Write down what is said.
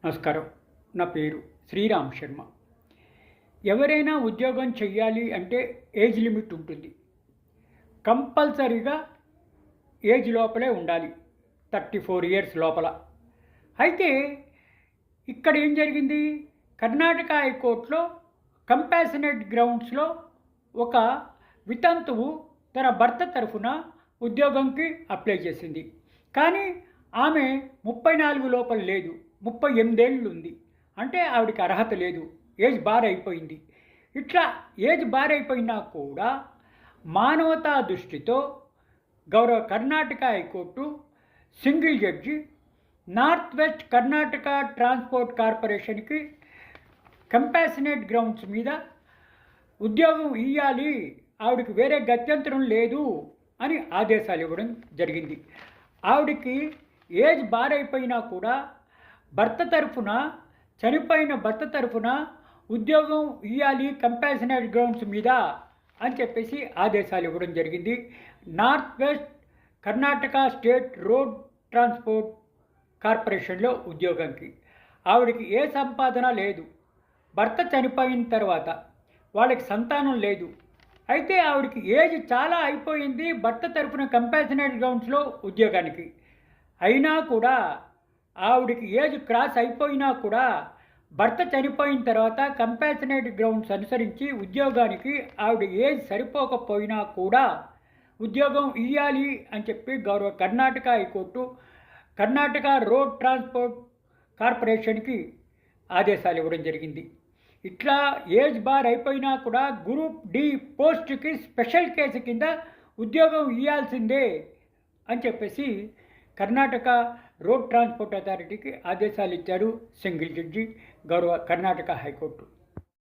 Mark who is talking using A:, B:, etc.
A: నమస్కారం. నా పేరు శ్రీరామ్ శర్మ. ఎవరైనా ఉద్యోగం చెయ్యాలి అంటే ఏజ్ లిమిట్ ఉంటుంది. కంపల్సరీగా ఏజ్ లోపలే ఉండాలి. 34 ఇయర్స్ లోపల. అయితే ఇక్కడ ఏం జరిగింది? కర్ణాటక హైకోర్టులో కంపాషనేట్ గ్రౌండ్స్‌లో ఒక వితంతువు తన భర్త తరఫున ఉద్యోగంకి అప్లై చేసింది. కానీ ఆమె 34 లోపల లేదు. 38 ఏళ్ళు ఉంది. అంటే ఆవిడకి అర్హత లేదు. ఏజ్ బార్ అయిపోయింది. ఇట్లా ఏజ్ బార్ అయిపోయినా కూడా మానవతా దృష్టితో గౌరవ Karnataka high court single judge north west Karnataka transport కార్పొరేషన్కి కంపాషనేట్ గ్రౌండ్స్ మీద ఉద్యోగం ఇవ్వాలి, ఆవిడకి వేరే గత్యంతరం లేదు అని ఆదేశాలు ఇవ్వడం జరిగింది. ఆవిడకి ఏజ్ బార్ అయిపోయినా కూడా చనిపోయిన భర్త తరఫున ఉద్యోగం ఇవ్వాలి కంపాషనేట్ గ్రౌండ్స్ మీద అని చెప్పేసి ఆదేశాలు ఇవ్వడం జరిగింది. North west Karnataka state road transport కార్పొరేషన్లో ఉద్యోగంకి. ఆవిడకి ఏ సంపాదన లేదు. భర్త చనిపోయిన తర్వాత వాళ్ళకి సంతానం లేదు. అయితే ఆవిడకి ఏజ్ చాలా అయిపోయింది భర్త తరఫున కంపాషనేట్ గ్రౌండ్స్లో ఉద్యోగానికి. అయినా కూడా ఆవిడకి ఏజ్ క్రాస్ అయిపోయినా కూడా భర్త చనిపోయిన తర్వాత కంపాషనేట్ గ్రౌండ్స్ అనుసరించి ఉద్యోగానికి ఆవిడ ఏజ్ సరిపోకపోయినా కూడా ఉద్యోగం ఇవ్వాలి అని చెప్పి గౌరవ Karnataka high court Karnataka road transport కార్పొరేషన్కి ఆదేశాలు ఇవ్వడం జరిగింది. ఇట్లా ఏజ్ బార్ అయిపోయినా కూడా గ్రూప్ డి పోస్ట్కి స్పెషల్ కేసు కింద ఉద్యోగం ఇవ్వాల్సిందే అని చెప్పేసి కర్ణాటక రోడ్ ట్రాన్స్పోర్ట్ అథారిటీకి ఆదేశాలు ఇచ్చారు సింగిల్ జడ్జి గౌరవ కర్ణాటక హైకోర్టు.